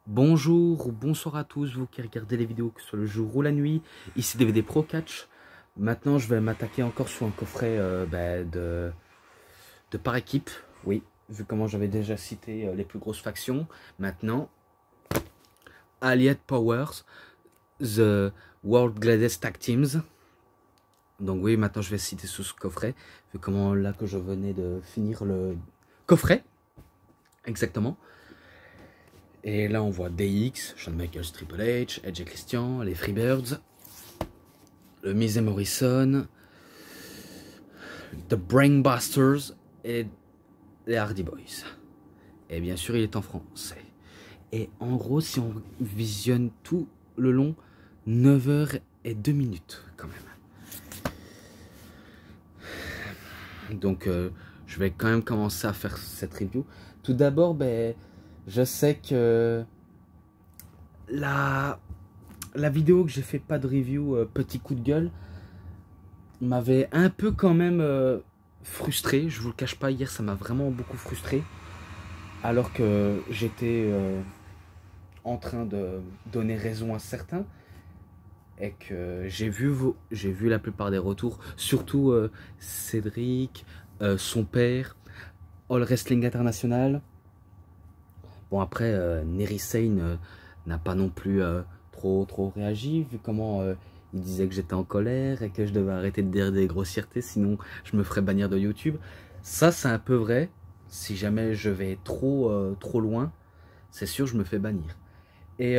Bonjour ou bonsoir à tous, vous qui regardez les vidéos, que ce soit le jour ou la nuit. Ici DVD Pro Catch. Maintenant, je vais m'attaquer encore sur un coffret de par équipe. Oui, vu comment j'avais déjà cité les plus grosses factions. Maintenant, Allied Powers, The World Gladys Tag Teams. Donc oui, maintenant je vais citer sous ce coffret, vu comment là que je venais de finir le coffret. Exactement. Et là, on voit DX, Shawn Michaels, Triple H, Edge et Christian, les Freebirds, le Miz et Morrison, The Brainbusters et les Hardy Boys. Et bien sûr, il est en français. Et en gros, si on visionne tout le long, 9h02 quand même. Donc, je vais quand même commencer à faire cette review. Tout d'abord, je sais que la vidéo que j'ai fait pas de review, petit coup de gueule, m'avait un peu quand même frustré. Je vous le cache pas, hier ça m'a vraiment beaucoup frustré. Alors que j'étais en train de donner raison à certains. Et que j'ai vu la plupart des retours. Surtout Cédric, son père, All Wrestling International. Bon après, Neri Sane n'a pas non plus trop réagi, vu comment il disait que j'étais en colère et que je devais arrêter de dire des grossièretés, sinon je me ferais bannir de YouTube. Ça c'est un peu vrai, si jamais je vais trop loin, c'est sûr je me fais bannir. Et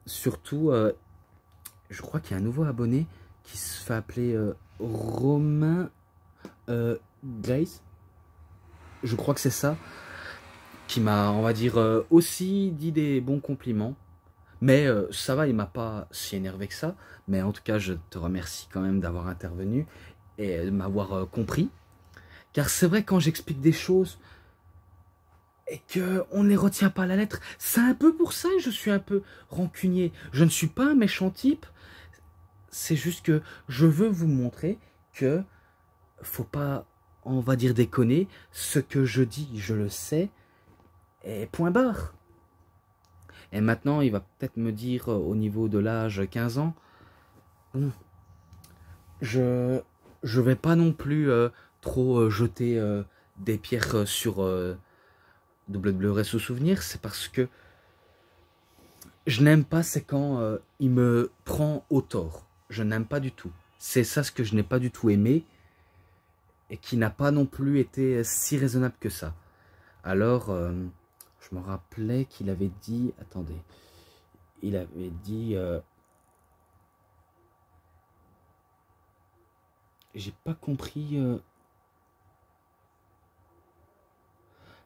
surtout, je crois qu'il y a un nouveau abonné qui se fait appeler Romain Glaze, je crois que c'est ça, qui m'a, on va dire, aussi dit des bons compliments. Mais ça va, il m'a pas si énervé que ça. Mais en tout cas, je te remercie quand même d'avoir intervenu et de m'avoir compris. Car c'est vrai, quand j'explique des choses et qu'on ne les retient pas à la lettre, c'est un peu pour ça que je suis un peu rancunier. Je ne suis pas un méchant type. C'est juste que je veux vous montrer que faut pas, on va dire, déconner. Ce que je dis, je le sais. Et point barre. Et maintenant, il va peut-être me dire au niveau de l'âge 15 ans, bon, je vais pas non plus trop jeter des pierres sur WWE sous souvenir. C'est parce que je n'aime pas, c'est quand il me prend au tort. Je n'aime pas du tout. C'est ça ce que je n'ai pas du tout aimé et qui n'a pas non plus été si raisonnable que ça. Alors, je me rappelais qu'il avait dit, attendez, il avait dit, j'ai pas compris.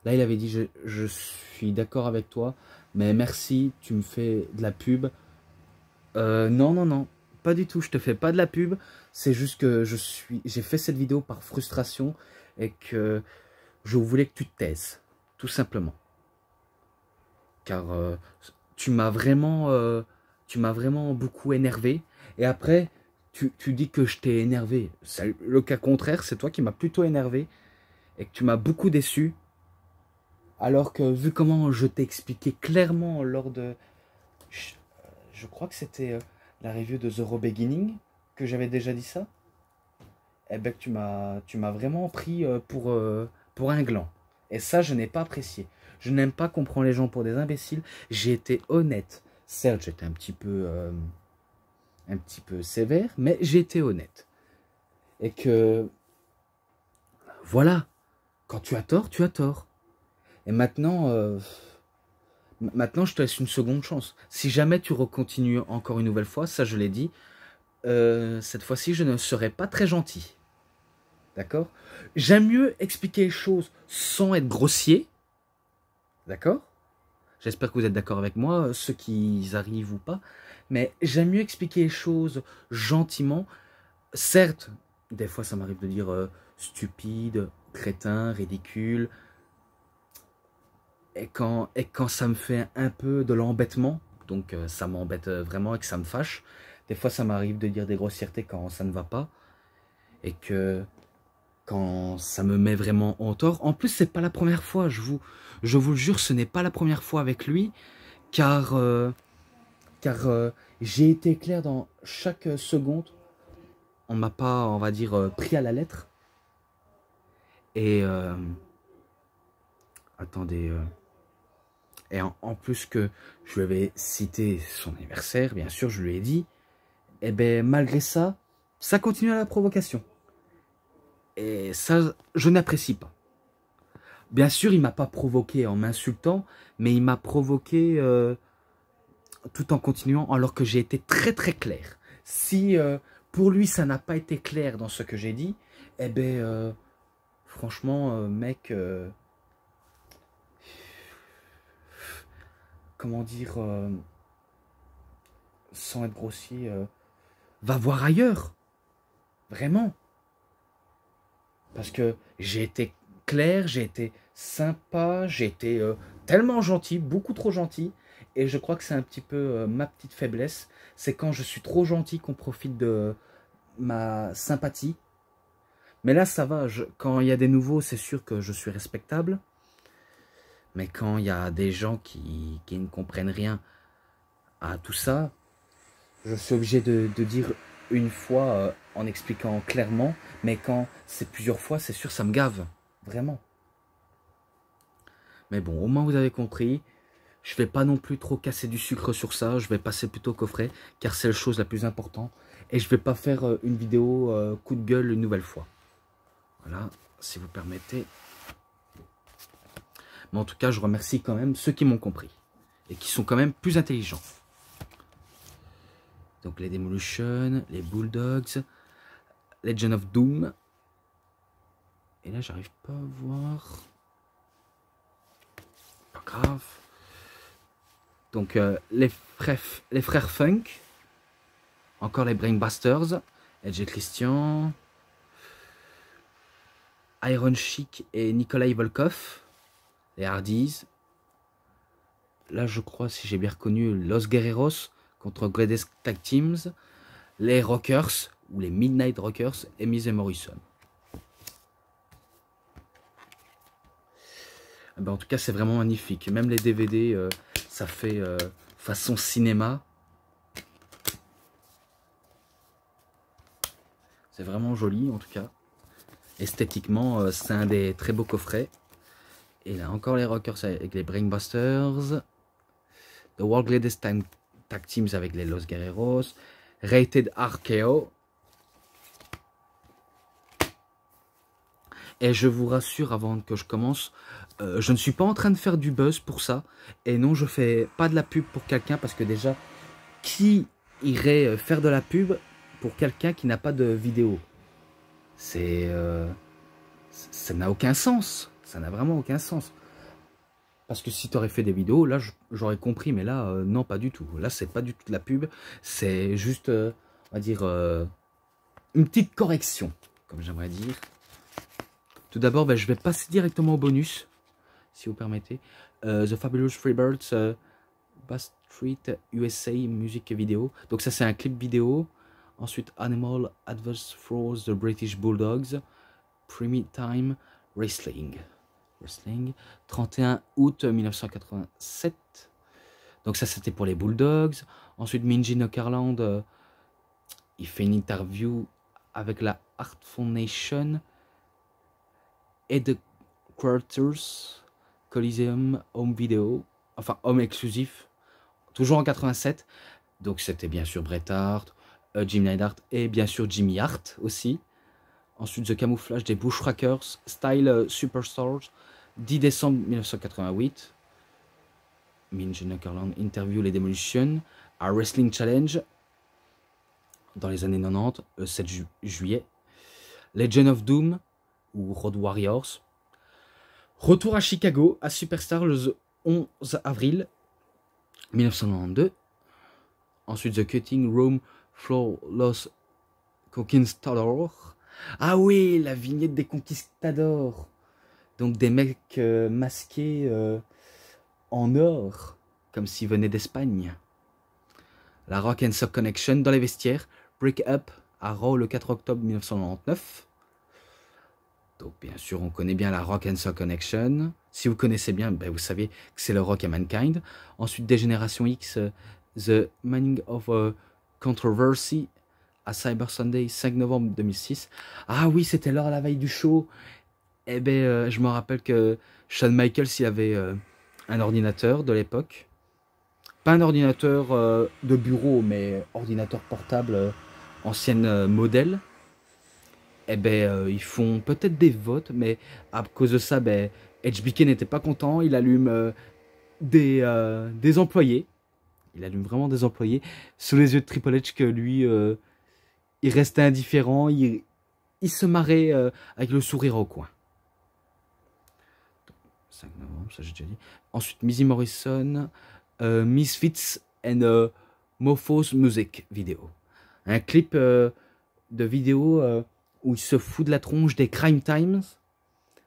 Là, il avait dit, je suis d'accord avec toi, mais merci, tu me fais de la pub. Non, pas du tout, je te fais pas de la pub. C'est juste que j'ai fait cette vidéo par frustration et que je voulais que tu te taises, tout simplement. Car tu m'as vraiment beaucoup énervé. Et après, tu dis que je t'ai énervé. Le cas contraire, c'est toi qui m'as plutôt énervé et que tu m'as beaucoup déçu. Alors que vu comment je t'ai expliqué clairement lors de... Je crois que c'était la review de The Raw Beginning, que j'avais déjà dit ça. Eh ben, tu m'as vraiment pris pour un gland. Et ça, je n'ai pas apprécié. Je n'aime pas qu'on prend les gens pour des imbéciles. J'ai été honnête. Certes, j'étais un petit peu sévère, mais j'ai été honnête. Et que, voilà, quand tu as tort, tu as tort. Et maintenant, je te laisse une seconde chance. Si jamais tu recontinues encore une nouvelle fois, ça je l'ai dit, cette fois-ci, je ne serai pas très gentil. D'accord? J'aime mieux expliquer les choses sans être grossier. D'accord? J'espère que vous êtes d'accord avec moi, ceux qui y arrivent ou pas. Mais j'aime mieux expliquer les choses gentiment. Certes, des fois ça m'arrive de dire stupide, crétin, ridicule. Et quand ça me fait un peu de l'embêtement, donc ça m'embête vraiment et que ça me fâche, des fois ça m'arrive de dire des grossièretés quand ça ne va pas. Et que quand ça me met vraiment en tort. En plus, c'est pas la première fois, je vous le jure, ce n'est pas la première fois avec lui car, j'ai été clair dans chaque seconde. On m'a pas, on va dire, pris à la lettre. Et attendez, et en plus que je lui avais cité son anniversaire, bien sûr, je lui ai dit, et ben malgré ça, ça continue à la provocation. Et ça, je n'apprécie pas. Bien sûr, il m'a pas provoqué en m'insultant, mais il m'a provoqué tout en continuant, alors que j'ai été très très clair. Si pour lui ça n'a pas été clair dans ce que j'ai dit, eh ben franchement, mec, comment dire, sans être grossier, va voir ailleurs, vraiment. Parce que j'ai été clair, j'ai été sympa, j'ai été tellement gentil, beaucoup trop gentil. Et je crois que c'est un petit peu ma petite faiblesse. C'est quand je suis trop gentil qu'on profite de ma sympathie. Mais là, ça va. Quand il y a des nouveaux, c'est sûr que je suis respectable. Mais quand il y a des gens qui ne comprennent rien à tout ça, je suis obligé de dire une fois en expliquant clairement. Mais quand c'est plusieurs fois, c'est sûr, ça me gave. Vraiment. Mais bon, au moins vous avez compris. Je ne vais pas non plus trop casser du sucre sur ça. Je vais passer plutôt au coffret, car c'est la chose la plus importante. Et je ne vais pas faire une vidéo coup de gueule une nouvelle fois. Voilà, si vous permettez. Mais en tout cas, je remercie quand même ceux qui m'ont compris. Et qui sont quand même plus intelligents. Donc les Demolition, les Bulldogs, Legend of Doom. Et là, j'arrive pas à voir. Pas grave. Donc les frères Funk. Encore les Brainbusters. Edge et Christian. Iron Chic et Nikolai Volkov. Les Hardys. Là, je crois, si j'ai bien reconnu, Los Guerreros contre Greatest Tag Teams. Les Rockers, ou les Midnight Rockers, et Miz et Morrison. Ben, en tout cas, c'est vraiment magnifique. Même les DVD, ça fait façon cinéma. C'est vraiment joli, en tout cas. Esthétiquement, c'est un des très beaux coffrets. Et là, encore les Rockers avec les Brainbusters. The World Greatest Tag Teams avec les Los Guerreros. Rated RKO. Et je vous rassure, avant que je commence, je ne suis pas en train de faire du buzz pour ça. Et non, je fais pas de la pub pour quelqu'un, parce que déjà, qui irait faire de la pub pour quelqu'un qui n'a pas de vidéo? C'est... ça n'a aucun sens. Ça n'a vraiment aucun sens. Parce que si tu aurais fait des vidéos, là, j'aurais compris. Mais là, non, pas du tout. Là, c'est pas du tout de la pub. C'est juste, on va dire, une petite correction, comme j'aimerais dire. Tout d'abord, ben, je vais passer directement au bonus, si vous permettez. The Fabulous Freebirds, Bass Street USA Music Video. Donc ça, c'est un clip vidéo. Ensuite, Animal Adverse Throws the British Bulldogs. Prime Time Wrestling. 31 août 1987. Donc ça, c'était pour les Bulldogs. Ensuite, Minji Nokarland, il fait une interview avec la Art Foundation. Headquarters Coliseum Home Video, enfin Home exclusif, toujours en 87. Donc c'était bien sûr Bret Hart, Jim Neidhart et bien sûr Jimmy Hart aussi. Ensuite The Camouflage des Bushwhackers, Style Superstars, 10 décembre 1988. Minji Nokarland interview les Demolition à Wrestling Challenge dans les années 90, 7 juillet. Legend of Doom ou Road Warriors. Retour à Chicago, à Superstar le 11 avril 1992. Ensuite, The Cutting Room for Los Conquistadors. Ah oui, la vignette des Conquistadors. Donc des mecs masqués en or, comme s'ils venaient d'Espagne. La Rock and Sock Connection dans les vestiaires. Break Up à Raw le 4 octobre 1999. Donc bien sûr, on connaît bien la Rock and Soul Connection. Si vous connaissez bien, ben, vous savez que c'est le Rock and Mankind. Ensuite, des Générations X, The Meaning of Controversy à Cyber Sunday, 5 novembre 2006. Ah oui, c'était lors à la veille du show. Eh ben, je me rappelle que Shawn Michaels, il avait un ordinateur de l'époque. Pas un ordinateur de bureau, mais ordinateur portable ancienne modèle. Eh ben, ils font peut-être des votes, mais à cause de ça, ben, HBK n'était pas content. Il allume des employés. Il allume vraiment des employés sous les yeux de Triple H que lui, il restait indifférent. Il se marrait avec le sourire au coin. 5 novembre, ça j'ai déjà dit. Ensuite, Missy Morrison, Misfits and Mofos Music vidéo. Un clip de vidéo où il se fout de la tronche des Crime Times.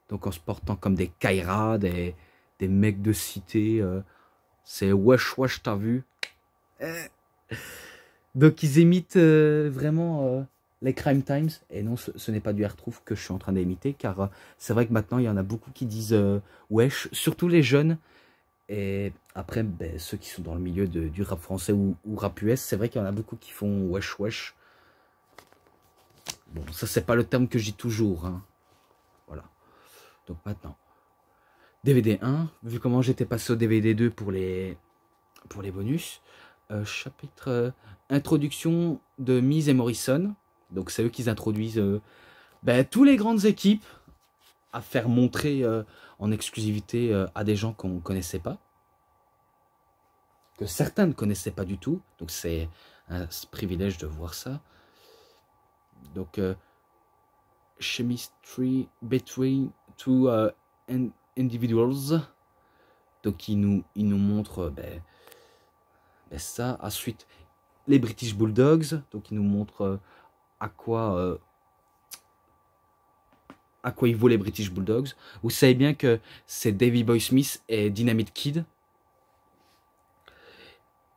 Donc en se portant comme des Kaira, des mecs de cité. C'est wesh wesh, t'as vu. Donc ils imitent vraiment les Crime Times. Et non, ce n'est pas du R-Truth que je suis en train d'imiter, car c'est vrai que maintenant il y en a beaucoup qui disent wesh, surtout les jeunes. Et après, ben, ceux qui sont dans le milieu du rap français ou rap US, c'est vrai qu'il y en a beaucoup qui font wesh wesh. Bon, ça c'est pas le terme que je dis toujours, hein. Voilà. Donc maintenant, DVD 1, vu comment j'étais passé au DVD 2 pour les bonus. Chapitre introduction de Miz et Morrison. Donc c'est eux qui introduisent ben, tous les grandes équipes à faire montrer en exclusivité à des gens qu'on ne connaissait pas. Que certains ne connaissaient pas du tout. Donc c'est un privilège de voir ça. Donc chemistry between two individuals. Donc ils nous montrent ben, ça. Ensuite, les British Bulldogs. Donc ils nous montrent à quoi ils vaut les British Bulldogs. Vous savez bien que c'est Davey Boy Smith et Dynamite Kid.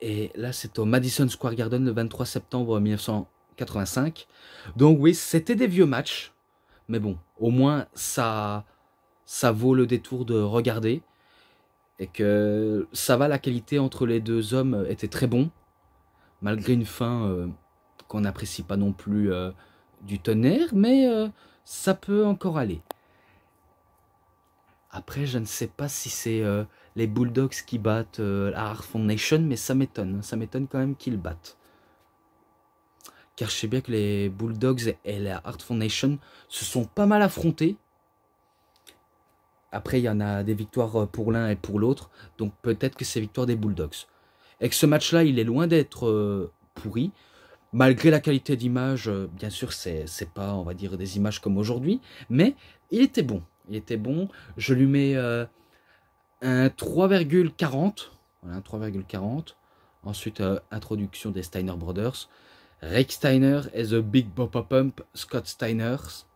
Et là, c'est au Madison Square Garden le 23 septembre 1985. Donc oui, c'était des vieux matchs. Mais bon, au moins, ça vaut le détour de regarder. Et que ça va, la qualité entre les deux hommes était très bon. Malgré une fin qu'on n'apprécie pas non plus du tonnerre. Mais ça peut encore aller. Après, je ne sais pas si c'est les Bulldogs qui battent la Hart Foundation, mais ça m'étonne. Ça m'étonne quand même qu'ils battent. Car je sais bien que les Bulldogs et la Hart Foundation se sont pas mal affrontés. Après, il y en a des victoires pour l'un et pour l'autre. Donc peut-être que c'est victoire des Bulldogs. Et que ce match-là, il est loin d'être pourri. Malgré la qualité d'image, bien sûr, c'est pas, on va dire, des images comme aujourd'hui. Mais il était bon. Il était bon. Je lui mets un 3,40. Voilà, un 3,40. Ensuite, introduction des Steiner Brothers. Rick Steiner et The Big Boppa Pump, Scott Steiners.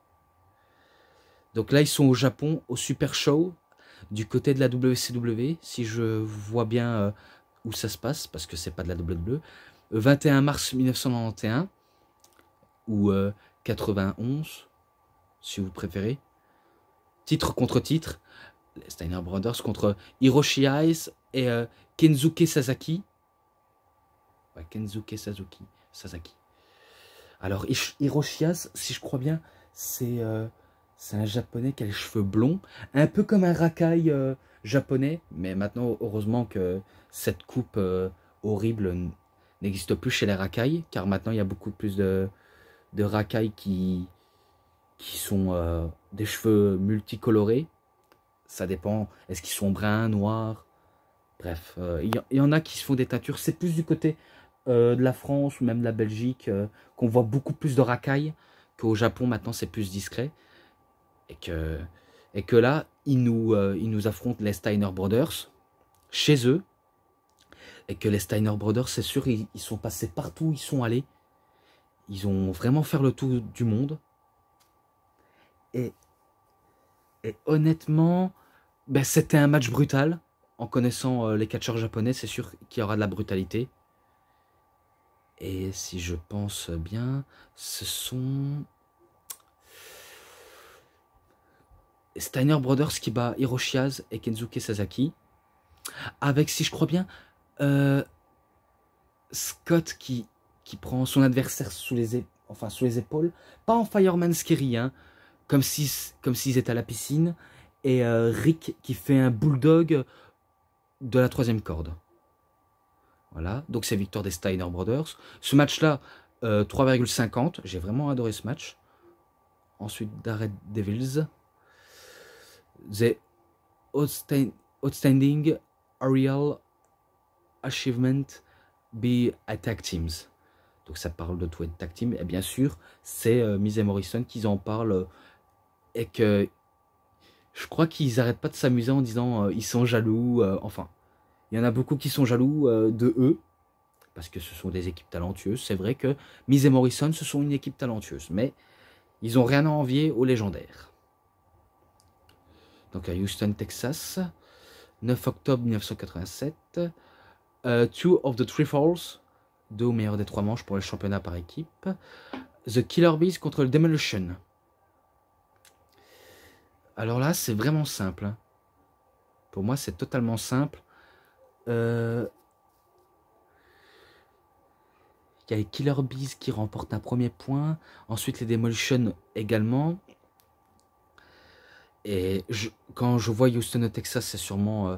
Donc là, ils sont au Japon, au Super Show, du côté de la WCW, si je vois bien où ça se passe, parce que c'est pas de la WWE. 21 mars 1991, ou 91, si vous préférez. Titre contre titre. Les Steiner Brothers contre Hiroshi Hayes et Kensuke Sasaki. Ouais, Kensuke Sasaki. Alors, Hiroshi Hayes, si je crois bien, c'est un japonais qui a les cheveux blonds. Un peu comme un rakai japonais. Mais maintenant, heureusement que cette coupe horrible n'existe plus chez les rakai. Car maintenant, il y a beaucoup plus de rakai qui sont des cheveux multicolorés. Ça dépend, est-ce qu'ils sont bruns, noirs? Bref, il y en a qui se font des teintures. C'est plus du côté de la France ou même de la Belgique qu'on voit beaucoup plus de racailles qu'au Japon. Maintenant, c'est plus discret. Et que là, ils nous affrontent les Steiner Brothers chez eux. Et que les Steiner Brothers, c'est sûr, ils sont passés partout où ils sont allés. Ils ont vraiment fait le tour du monde. Et honnêtement, ben, c'était un match brutal. En connaissant les catcheurs japonais, c'est sûr qu'il y aura de la brutalité. Et si je pense bien, ce sont Steiner Brothers qui bat Hiroshi Hase et Kensuke Sasaki. Avec, si je crois bien, Scott qui prend son adversaire sous les épaules. Pas en Fireman's Carry, hein, comme s'ils étaient à la piscine. Et Rick qui fait un bulldog de la 3e corde. Voilà, donc c'est victoire des Steiner Brothers. Ce match-là, 3,50. J'ai vraiment adoré ce match. Ensuite, Darred Devils. The Outstanding Aerial Achievement be Tag Teams. Donc ça parle de tout être tag team. Et bien sûr, c'est Miz et Morrison qui en parlent. Et que je crois qu'ils n'arrêtent pas de s'amuser en disant ils sont jaloux. Enfin, il y en a beaucoup qui sont jaloux de eux. Parce que ce sont des équipes talentueuses. C'est vrai que Miz et Morrison, ce sont une équipe talentueuse. Mais ils n'ont rien à envier aux légendaires. Donc à Houston, Texas. 9 octobre 1987. Two of the Three Falls. 2 au meilleur des 3 manches pour le championnat par équipe. The Killer Bees contre le Demolition. Alors là, c'est vraiment simple. Hein. Pour moi, c'est totalement simple. Il y a les Killer Bees qui remportent un premier point. Ensuite, les Demolition également. Et quand je vois Houston au Texas, c'est sûrement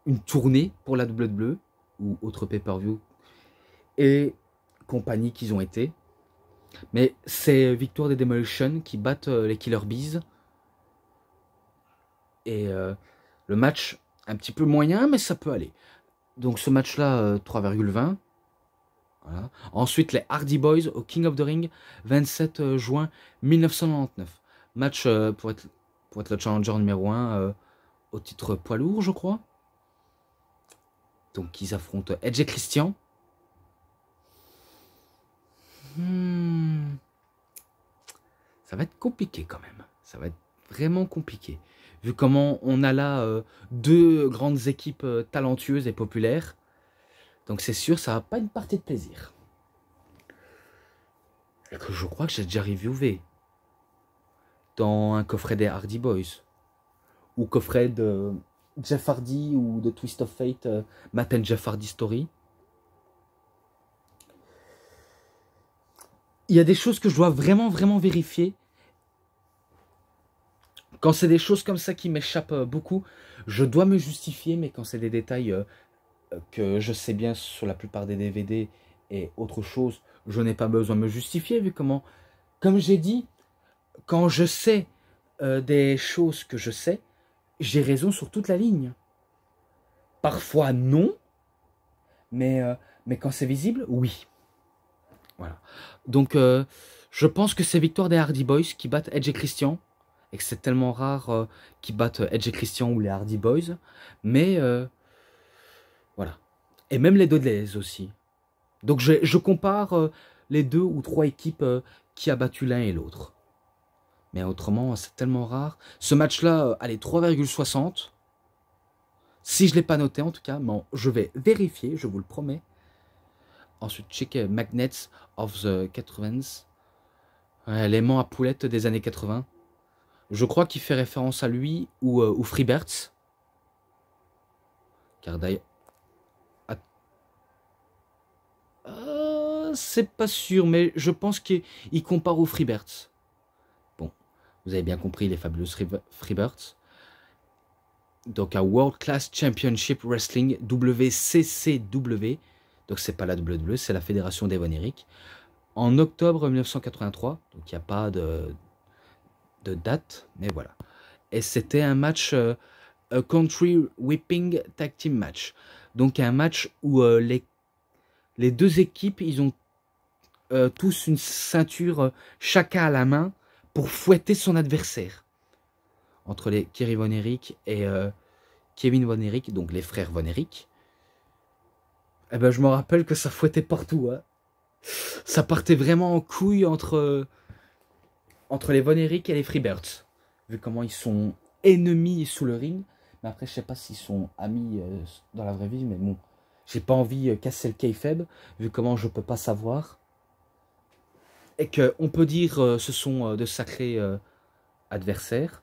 une tournée pour la WWE ou autre pay-per-view et compagnie qu'ils ont été. Mais c'est victoire des Demolition qui battent les Killer Bees. Et le match, un petit peu moyen, mais ça peut aller. Donc ce match-là, 3,20. Voilà. Ensuite, les Hardy Boys au King of the Ring, 27 juin 1999. Match pour être le challenger numéro 1 au titre poids lourd, je crois. Donc ils affrontent Edge et Christian. Ça va être compliqué quand même. Ça va être vraiment compliqué. Vu comment on a là 2 grandes équipes talentueuses et populaires. Donc c'est sûr, ça va pas une partie de plaisir. Et que je crois que j'ai déjà reviewé. Dans un coffret des Hardy Boys. Ou coffret de Jeff Hardy ou de Twist of Fate, Matt and Jeff Hardy Story. Il y a des choses que je dois vraiment vérifier. Quand c'est des choses comme ça qui m'échappent beaucoup, je dois me justifier, mais quand c'est des détails que je sais bien sur la plupart des DVD et autre chose, je n'ai pas besoin de me justifier, vu comment, comme j'ai dit, quand je sais des choses que je sais, j'ai raison sur toute la ligne. Parfois non, mais quand c'est visible, oui. Voilà. Donc je pense que c'est victoire des Hardy Boys qui battent Edge et Christian. Et que c'est tellement rare qu'ils battent Edge et Christian ou les Hardy Boys. Mais voilà. Et même les Dudleys aussi. Donc je compare les 2 ou 3 équipes qui a battu l'un et l'autre. Mais autrement, c'est tellement rare. Ce match-là, allez, 3,60. Si je ne l'ai pas noté en tout cas, bon, je vais vérifier, je vous le promets. Ensuite, check Magnets of the 80s. L'aimant à poulettes des années 80. Je crois qu'il fait référence à lui ou Freebirds. Car d'ailleurs... c'est pas sûr, mais je pense qu'il compare aux Freebirds. Bon, vous avez bien compris les fabuleuses Freebirds. Donc un World Class Championship Wrestling, WCCW. Donc c'est pas la WWE, c'est la Fédération d'Evon Eric. En octobre 1983, donc il n'y a pas de date, mais voilà. Et c'était un match Country Whipping Tag Team Match. Donc un match où les 2 équipes, ils ont tous une ceinture chacun à la main pour fouetter son adversaire. Entre les Kerry Von Erich et Kevin Von Erich, donc les frères Von Erich. Eh ben, je me rappelle que ça fouettait partout. Hein. Ça partait vraiment en couille entre les Von Erich et les Freebirds. Vu comment ils sont ennemis sous le ring. Mais après, je sais pas s'ils sont amis dans la vraie vie. Mais bon, j'ai pas envie de casser le kayfabe. Vu comment je peux pas savoir. Et qu'on peut dire ce sont de sacrés adversaires.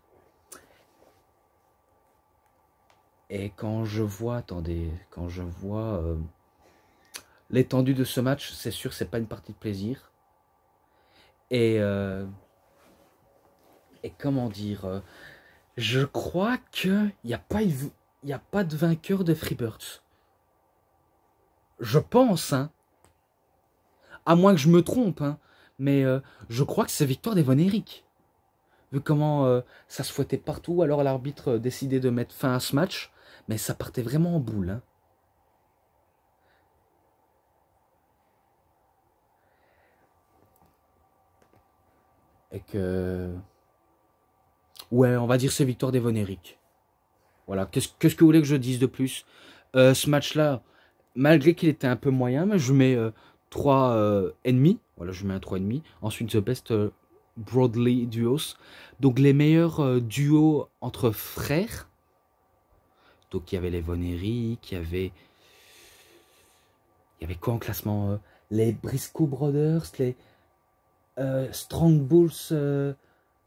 Et quand je vois, attendez, quand je vois l'étendue de ce match, c'est sûr, c'est pas une partie de plaisir. Et, euh, et comment dire, je crois qu'il n'y a pas, y a pas de vainqueur de Freebirds. Je pense, hein. À moins que je me trompe, hein. Mais je crois que c'est victoire des Von Erich. Vu comment ça se fouettait partout, alors l'arbitre décidait de mettre fin à ce match. Mais ça partait vraiment en boule, hein. Et que... Ouais, on va dire c'est victoire des Von Erich. Voilà, qu'est-ce que vous voulez que je dise de plus? Ce match-là, malgré qu'il était un peu moyen, mais je mets 3 ennemis. Voilà, je mets un 3,5. Ensuite, The Best Broadly Duos. Donc, les meilleurs duos entre frères. Donc, il y avait les Von Erich, il y avait quoi en classement les Briscoe Brothers, les Strong Bulls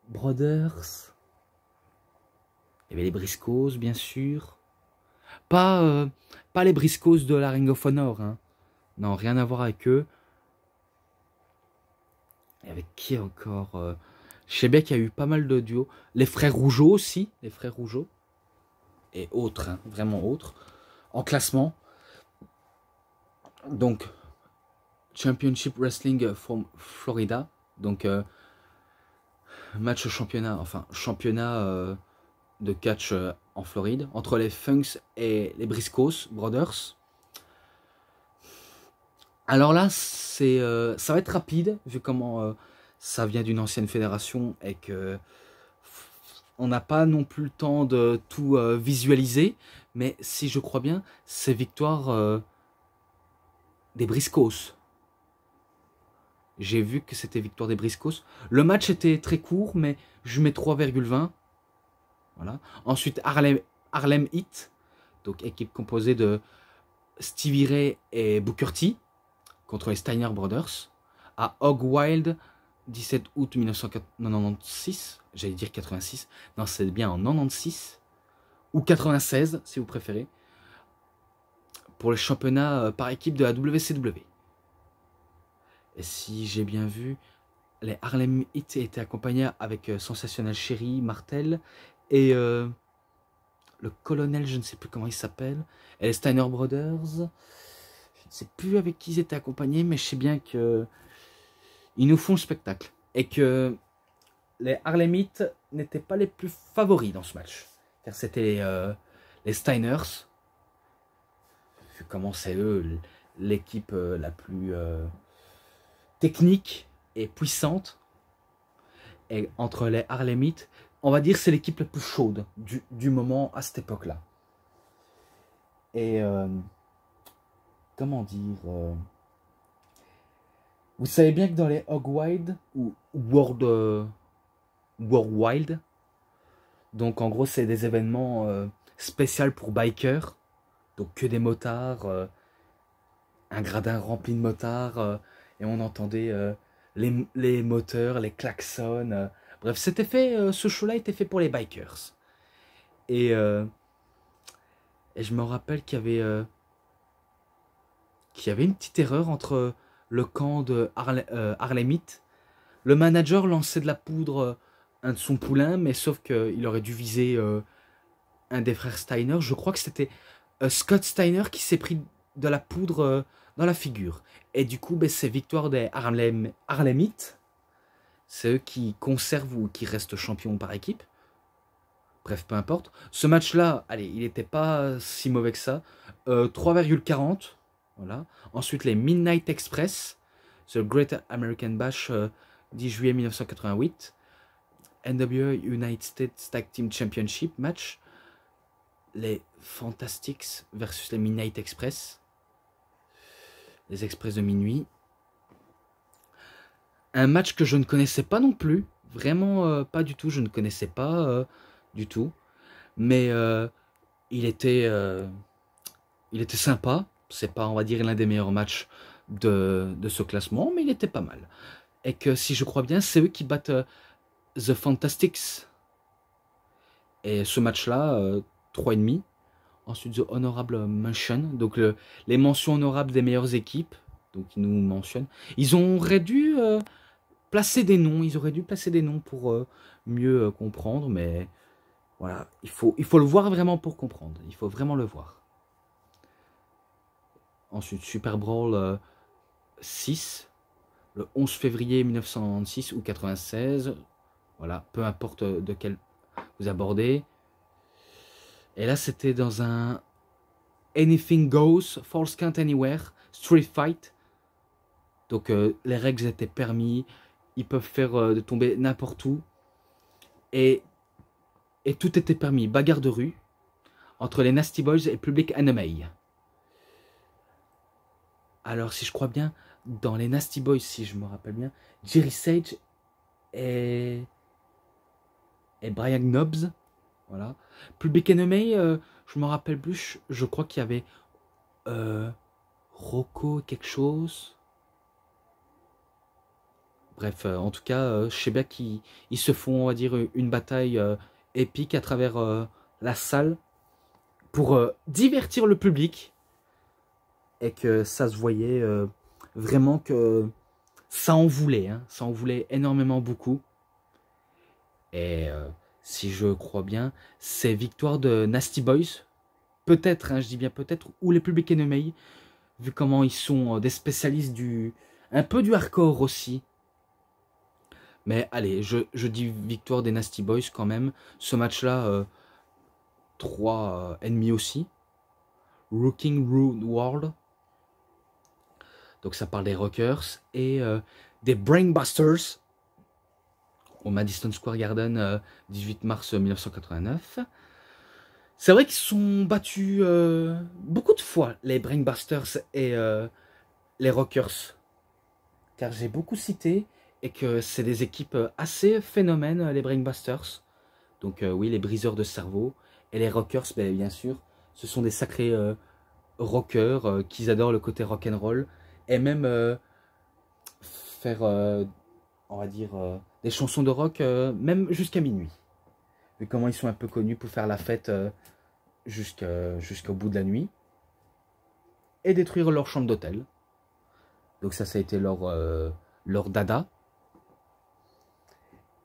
Brothers. Il y avait les Briscoes, bien sûr. Pas les Briscoes de la Ring of Honor. Hein. Non, rien à voir avec eux. Et avec qui encore je sais bien qu'il y a eu pas mal de duos. Les frères Rougeau aussi. Les frères Rougeau. Et autres, hein, vraiment autres. En classement. Donc, Championship Wrestling from Florida. Donc, match championnat. Enfin, championnat de catch en Floride. Entre les Funks et les Briscoes Brothers. Alors là, ça va être rapide, vu comment ça vient d'une ancienne fédération et que on n'a pas non plus le temps de tout visualiser. Mais si je crois bien, c'est victoire des Briscoes. J'ai vu que c'était victoire des Briscoes. Le match était très court, mais je mets 3,20. Voilà. Ensuite, Harlem Heat, donc équipe composée de Stevie Ray et Booker T, contre les Steiner Brothers, à Hog Wild, 17 août 1996, j'allais dire 86, non c'est bien en 96, ou 96 si vous préférez, pour le championnat par équipe de la WCW. Et si j'ai bien vu, les Harlem Heat étaient accompagnés avec Sensationnel Sherry, Martel, et le colonel, je ne sais plus comment il s'appelle, et les Steiner Brothers. Je ne sais plus avec qui ils étaient accompagnés, mais je sais bien que ils nous font le spectacle. Et que les Harlem Heat n'étaient pas les plus favoris dans ce match. Car c'était les Steiners. Vu comment c'est eux, l'équipe la plus technique et puissante. Et entre les Harlem Heat, on va dire c'est l'équipe la plus chaude du moment à cette époque-là. Et comment dire vous savez bien que dans les Hog Wild ou World Wild, donc en gros c'est des événements spéciaux pour bikers, donc que des motards, un gradin rempli de motards, et on entendait les moteurs, les klaxons, bref c'était fait, ce show-là était fait pour les bikers. Et je me rappelle qu'il y avait une petite erreur entre le camp de Harlem Heat. Le manager lançait de la poudre un de son poulain, mais sauf qu'il aurait dû viser un des frères Steiner. Je crois que c'était Scott Steiner qui s'est pris de la poudre dans la figure. Et du coup, ben, c'est victoire des Harlem Heat. C'est eux qui conservent ou qui restent champions par équipe. Bref, peu importe. Ce match-là, allez, il n'était pas si mauvais que ça. 3,40. Voilà. Ensuite, les Midnight Express. The Great American Bash, 10 juillet 1988. NWA United States Tag Team Championship match. Les Fantastics versus les Midnight Express. Les Express de minuit. Un match que je ne connaissais pas non plus. Vraiment pas du tout. Je ne connaissais pas du tout. Mais il était sympa. C'est pas, on va dire, l'un des meilleurs matchs de ce classement, mais il était pas mal. Et que si je crois bien, c'est eux qui battent The Fantastics. Et ce match-là, 3,5. Ensuite, The Honorable Mention, donc les mentions honorables des meilleures équipes. Donc, ils nous mentionnent. Ils auraient dû placer des noms. Ils auraient dû placer des noms pour mieux comprendre. Mais voilà, il faut le voir vraiment pour comprendre. Il faut vraiment le voir. Ensuite, Super Bowl 6, le 11 février 1996 ou 96. Voilà, peu importe de quel vous abordez. Et là, c'était dans un Anything Goes, Falls Count Anywhere, Street Fight. Donc, les règles étaient permis. Ils peuvent faire de tomber n'importe où. Et tout était permis. Bagarre de rue entre les Nasty Boys et Public Enemy. Alors, si je crois bien, dans les Nasty Boys, si je me rappelle bien, Jerry Sage et Brian Knobbs. Voilà. Public Enemy, je me rappelle plus. Je crois qu'il y avait Rocco quelque chose. Bref, en tout cas, je sais bien qu'ils se font, on va dire, une bataille épique à travers la salle pour divertir le public. Et que ça se voyait vraiment que ça en voulait. Hein, ça en voulait énormément beaucoup. Et si je crois bien, c'est victoire de Nasty Boys. Peut-être, hein, je dis bien peut-être, ou les Public Enemy. Vu comment ils sont des spécialistes un peu du hardcore aussi. Mais allez, je dis victoire des Nasty Boys quand même. Ce match-là, 3 ennemis aussi. Rocking Rude World. Donc ça parle des Rockers et des Brainbusters au Madison Square Garden, 18 mars 1989. C'est vrai qu'ils se sont battus beaucoup de fois, les Brainbusters et les Rockers. Car j'ai beaucoup cité et que c'est des équipes assez phénomènes, les Brainbusters. Donc oui, les briseurs de cerveau. Et les Rockers, ben, bien sûr, ce sont des sacrés rockers qui adorent le côté rock'n'roll. Et même faire, on va dire, des chansons de rock, même jusqu'à minuit. Vu comment ils sont un peu connus pour faire la fête jusqu'au bout de la nuit. Et détruire leur chambre d'hôtel. Donc ça a été leur dada.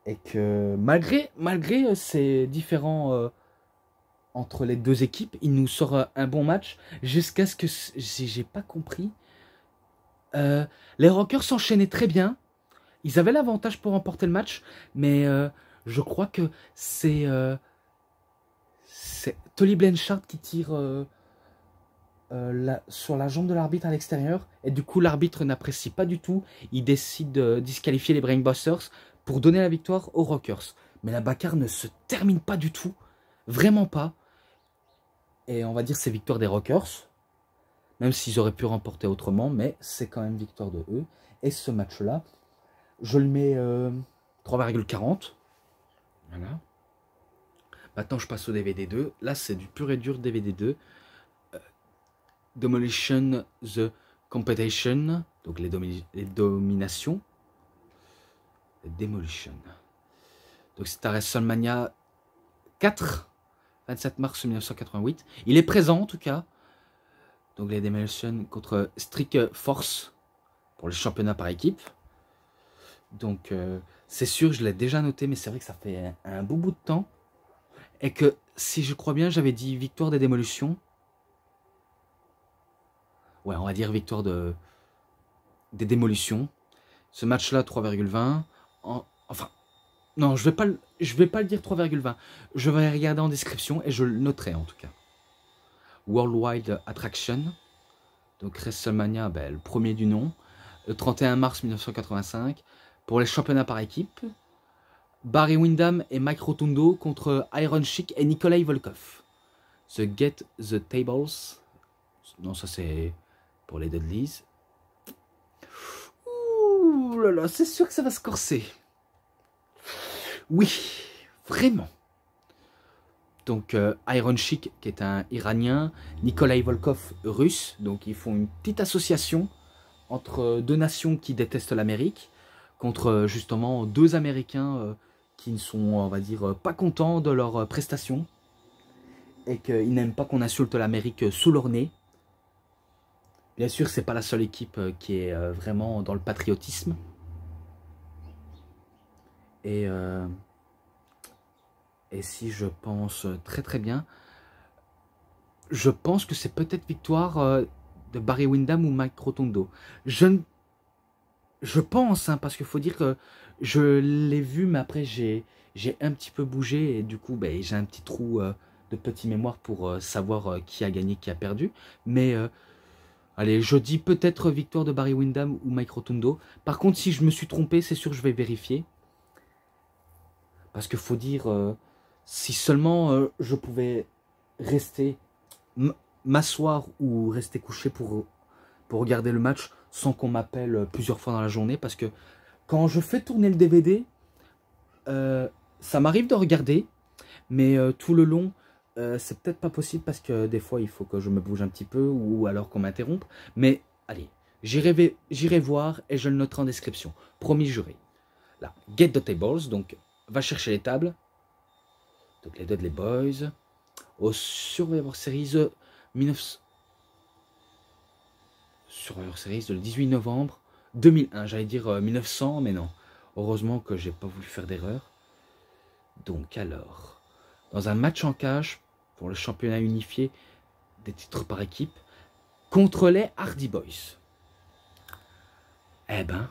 Et que malgré ces différents entre les deux équipes, il nous sort un bon match. Jusqu'à ce que, si j'ai pas compris, les Rockers s'enchaînaient très bien. Ils avaient l'avantage pour remporter le match. Mais je crois que c'est Tully Blanchard qui tire sur la jambe de l'arbitre à l'extérieur. Et du coup, l'arbitre n'apprécie pas du tout. Il décide de disqualifier les Brainbusters pour donner la victoire aux Rockers. Mais la bagarre ne se termine pas du tout. Vraiment pas. Et on va dire c'est victoire des Rockers. Même s'ils auraient pu remporter autrement. Mais c'est quand même victoire de eux. Et ce match-là, je le mets 3,40. Voilà. Maintenant, je passe au DVD 2. Là, c'est du pur et dur DVD 2. Demolition the Competition. Donc les dominations. Demolition. Donc c'est à WrestleMania 4. 27 mars 1988. Il est présent en tout cas. Donc les Demolition contre Strike Force. Pour le championnat par équipe. Donc c'est sûr, je l'ai déjà noté. Mais c'est vrai que ça fait un beau bout de temps. Et que si je crois bien, j'avais dit victoire des Démolitions. Ouais, on va dire victoire des Démolitions. Ce match-là, 3,20. Enfin, non, je vais pas le dire 3,20. Je vais regarder en description et je le noterai en tout cas. Worldwide Attraction. Donc WrestleMania, ben, le premier du nom. Le 31 mars 1985. Pour les championnats par équipe. Barry Windham et Mike Rotundo contre Iron Sheik et Nikolai Volkov. The Get the Tables. Non, ça c'est pour les Dudleys. Ouh là là, c'est sûr que ça va se corser. Oui, vraiment. Donc Iron Sheik qui est un Iranien, Nikolai Volkov russe. Donc ils font une petite association entre deux nations qui détestent l'Amérique contre justement deux Américains qui ne sont, on va dire, pas contents de leurs prestations. et qu'ils n'aiment pas qu'on insulte l'Amérique sous leur nez. Bien sûr, c'est pas la seule équipe qui est vraiment dans le patriotisme. Et si je pense très très bien, je pense que c'est peut-être victoire de Barry Windham ou Mike Rotundo. Je pense, hein, parce qu'il faut dire que je l'ai vu, mais après j'ai un petit peu bougé et du coup ben, j'ai un petit trou de petite mémoire pour savoir qui a gagné, qui a perdu. Mais allez, je dis peut-être victoire de Barry Windham ou Mike Rotundo. Par contre, si je me suis trompé, c'est sûr je vais vérifier. Parce qu'il faut dire, si seulement je pouvais rester, m'asseoir ou rester couché pour regarder le match sans qu'on m'appelle plusieurs fois dans la journée. Parce que quand je fais tourner le DVD, ça m'arrive de regarder, mais tout le long, c'est peut-être pas possible parce que des fois, il faut que je me bouge un petit peu ou alors qu'on m'interrompe. Mais allez, j'irai voir et je le noterai en description. Promis juré. Là, Get the Tables, donc va chercher les tables. Donc les Dudley Boys. Au Survivor Series 19... Survivor Series le 18 novembre 2001. J'allais dire 1900, mais non. Heureusement que j'ai pas voulu faire d'erreur. Donc alors, dans un match en cage pour le championnat unifié des titres par équipe contre les Hardy Boys. Eh ben,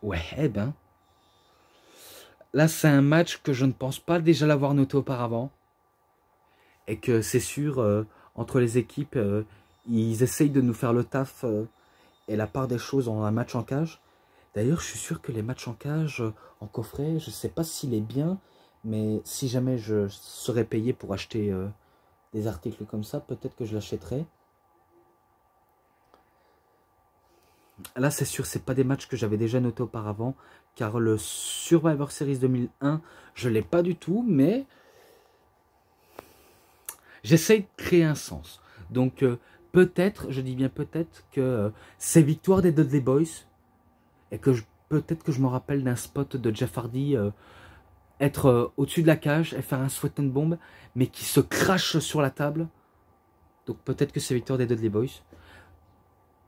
ouais, eh ben. Là, c'est un match que je ne pense pas déjà l'avoir noté auparavant. Et que c'est sûr, entre les équipes, ils essayent de nous faire le taf et la part des choses en un match en cage. D'ailleurs, je suis sûr que les matchs en cage, en coffret, je ne sais pas s'il est bien, mais si jamais je serais payé pour acheter des articles comme ça, peut-être que je l'achèterais. Là, c'est sûr, c'est pas des matchs que j'avais déjà notés auparavant, car le Survivor Series 2001, je ne l'ai pas du tout, mais j'essaye de créer un sens. Donc, peut-être, je dis bien peut-être, que c'est victoire des Dudley Boys, et que peut-être que je me rappelle d'un spot de Jeff Hardy être au-dessus de la cage et faire un sweat and bomb, mais qui se crache sur la table. Donc peut-être que c'est victoire des Dudley Boys.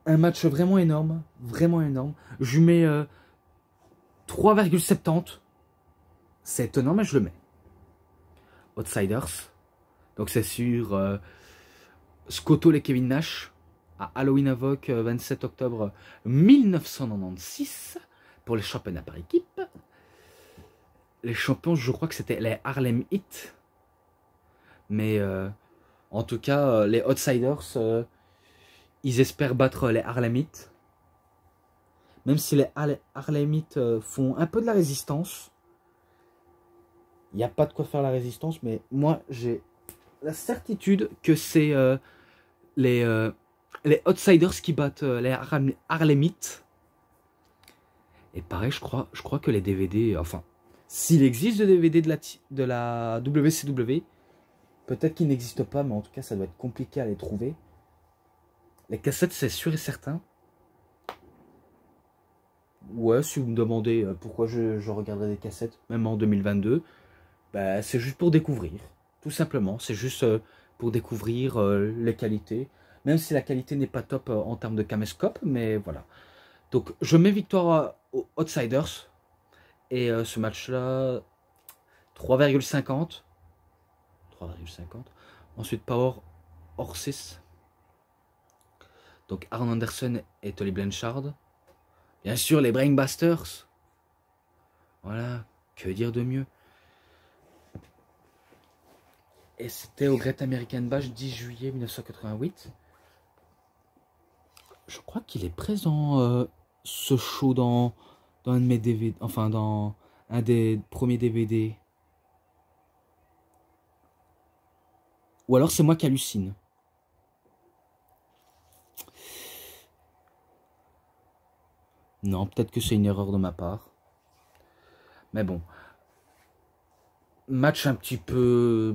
Un match vraiment énorme, vraiment énorme. Je lui mets 3,70. C'est étonnant, mais je le mets. Outsiders. Donc c'est sur Scott Hall et Kevin Nash à Halloween Havoc 27 octobre 1996 pour les championnats par équipe. Les champions, je crois que c'était les Harlem Heat. Mais en tout cas, les Outsiders, ils espèrent battre les Harlem Heat. Même si les Harlem Heat font un peu de la résistance. Il n'y a pas de quoi faire la résistance, mais moi, j'ai la certitude que c'est les Outsiders qui battent les Harlem Heat. Et pareil, je crois que les DVD, enfin, s'il existe de DVD de la WCW, peut-être qu'il n'existe pas, mais en tout cas, ça doit être compliqué à les trouver. Les cassettes, c'est sûr et certain. Ouais, si vous me demandez pourquoi je regarderai des cassettes, même en 2022, bah, c'est juste pour découvrir. Tout simplement, c'est juste pour découvrir les qualités. Même si la qualité n'est pas top en termes de caméscope, mais voilà. Donc, je mets victoire aux Outsiders. Et ce match-là, 3,50. 3,50. Ensuite, Power Horses. Donc, Arn Anderson et Tully Blanchard. Bien sûr, les Brainbusters. Voilà, que dire de mieux. Et c'était au Great American Bash 10 juillet 1988. Je crois qu'il est présent, ce show, dans un de mes DVD. Enfin, dans un des premiers DVD. Ou alors c'est moi qui hallucine. Non, peut-être que c'est une erreur de ma part. Mais bon. Match un petit peu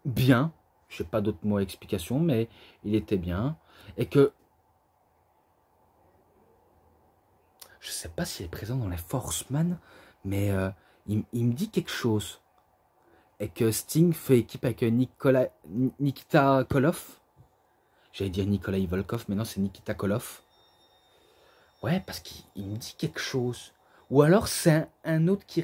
bien. Je n'ai pas d'autres mots à explication, mais il était bien. Et que... Je sais pas s'il est présent dans les Forceman, mais il me dit quelque chose. et que Sting fait équipe avec Nikita Koloff. J'allais dire Nikolai Volkov, mais non, c'est Nikita Koloff. Ouais, parce qu'il me dit quelque chose. Ou alors c'est un autre qui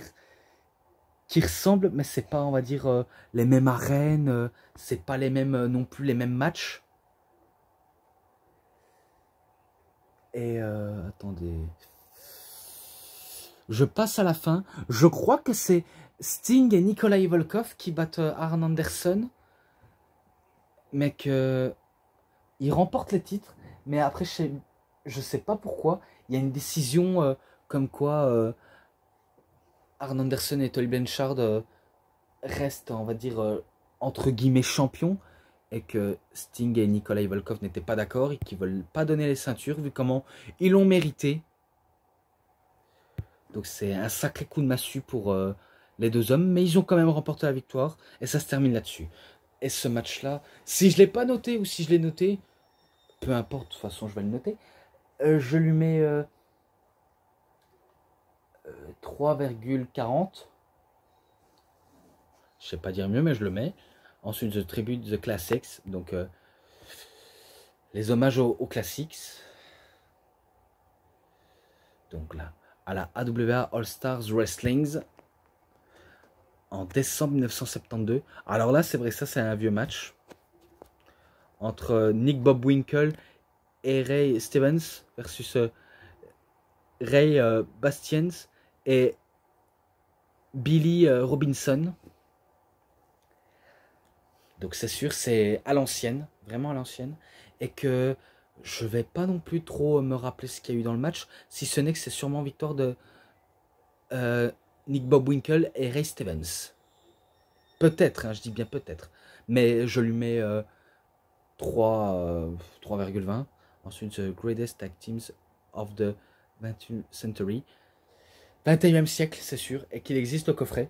ressemble, mais c'est pas, on va dire, les mêmes arènes, c'est pas les mêmes non plus les mêmes matchs. Et attendez. Je passe à la fin. Je crois que c'est Sting et Nikolai Volkov qui battent Arn Anderson. Mais que ils remportent les titres. Mais après, je sais pas pourquoi. Il y a une décision comme quoi Arn Anderson et Tully Blanchard restent, on va dire, entre guillemets champions. Et que Sting et Nikolai Volkov n'étaient pas d'accord et qu'ils veulent pas donner les ceintures vu comment ils l'ont mérité. Donc c'est un sacré coup de massue pour les deux hommes, mais ils ont quand même remporté la victoire et ça se termine là-dessus. Et ce match-là, si je ne l'ai pas noté ou si je l'ai noté, peu importe, de toute façon je vais le noter, je lui mets 3,40. Je sais pas dire mieux, mais je le mets. Ensuite, The Tribute The Classics, donc les hommages aux classics. Donc là, à la AWA All Stars Wrestlings en décembre 1972. Alors là, c'est vrai, ça c'est un vieux match entre Nick Bobwinkle et Ray Stevens versus Ray Bastians et Billy Robinson. Donc c'est sûr, c'est à l'ancienne, vraiment à l'ancienne, et que je vais pas non plus trop me rappeler ce qu'il y a eu dans le match, si ce n'est que c'est sûrement victoire de Nick Bobwinkle et Ray Stevens. Peut-être, hein, je dis bien peut-être, mais je lui mets 3,20. Ensuite, The Greatest Tag Teams of the 20th Century. 21e siècle, c'est sûr, et qu'il existe le coffret.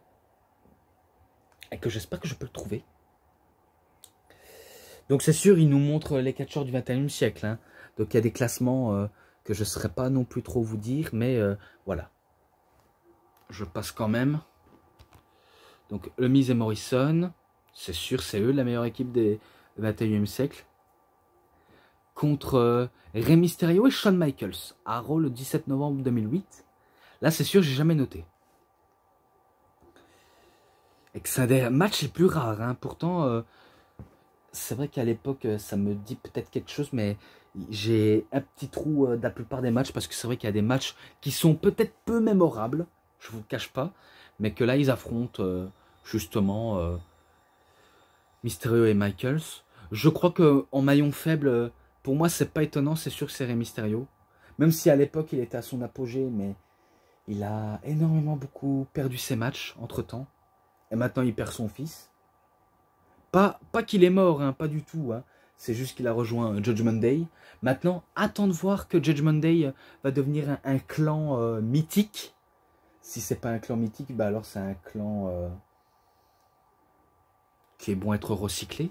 Et que j'espère que je peux le trouver. Donc c'est sûr, il nous montre les catcheurs du 21e siècle. Hein. Donc il y a des classements que je ne saurais pas non plus trop vous dire, mais voilà. Je passe quand même. Donc le Miz et Morrison, c'est sûr, c'est eux la meilleure équipe des 21e siècle. Contre Rey Mysterio et Shawn Michaels à Raw le 17 novembre 2008. Là, c'est sûr, j'ai jamais noté. Et que c'est un des matchs les plus rares. Hein. Pourtant, c'est vrai qu'à l'époque, ça me dit peut-être quelque chose, mais j'ai un petit trou de la plupart des matchs parce que c'est vrai qu'il y a des matchs qui sont peut-être peu mémorables, je vous le cache pas, mais que là, ils affrontent justement Mysterio et Michaels. Je crois qu'en maillon faible, pour moi, c'est pas étonnant, c'est sûr que c'est Rey Mysterio. Même si à l'époque, il était à son apogée, mais il a énormément beaucoup perdu ses matchs entre-temps. Et maintenant, il perd son fils. Pas qu'il est mort, hein, pas du tout. Hein. C'est juste qu'il a rejoint Judgment Day. Maintenant, attends de voir que Judgment Day va devenir un clan mythique. Si c'est pas un clan mythique, bah alors c'est un clan qui est bon à être recyclé.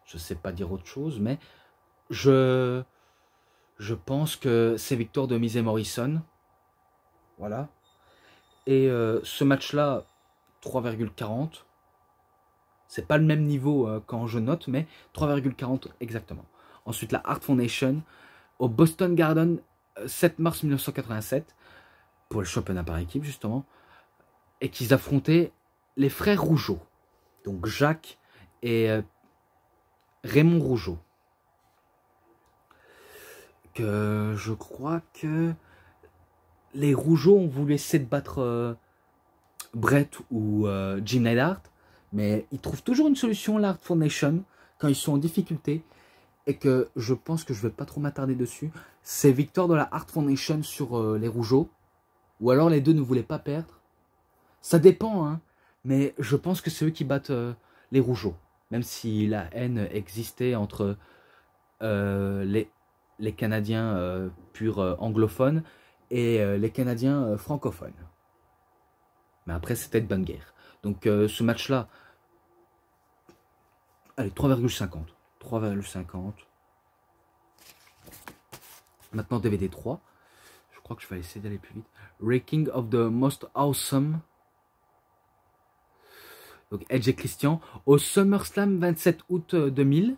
Je sais pas dire autre chose, mais je pense que c'est victoire de Miz et Morrison. Voilà. Et ce match-là, 3,40. C'est pas le même niveau quand je note, mais 3,40 exactement. Ensuite, la Hart Foundation au Boston Garden 7 mars 1987 pour le championnat par équipe justement, et qu'ils affrontaient les frères Rougeau, donc Jacques et Raymond Rougeau. Que je crois que les Rougeau ont voulu essayer de battre Brett ou Jim Neidhart, mais ils trouvent toujours une solution, l'Art Foundation, quand ils sont en difficulté, et que je pense que je ne vais pas trop m'attarder dessus. C'est victoire de la Art Foundation sur les Rougeau, ou alors les deux ne voulaient pas perdre. Ça dépend, hein, mais je pense que c'est eux qui battent les Rougeau, même si la haine existait entre les Canadiens purs anglophones et les Canadiens francophones. Mais après, c'était de bonne guerre. Donc, ce match-là, allez, 3,50. 3,50. Maintenant, DVD 3. Je crois que je vais essayer d'aller plus vite. Ranking of the Most Awesome Donc Edge et Christian au SummerSlam 27 août 2000.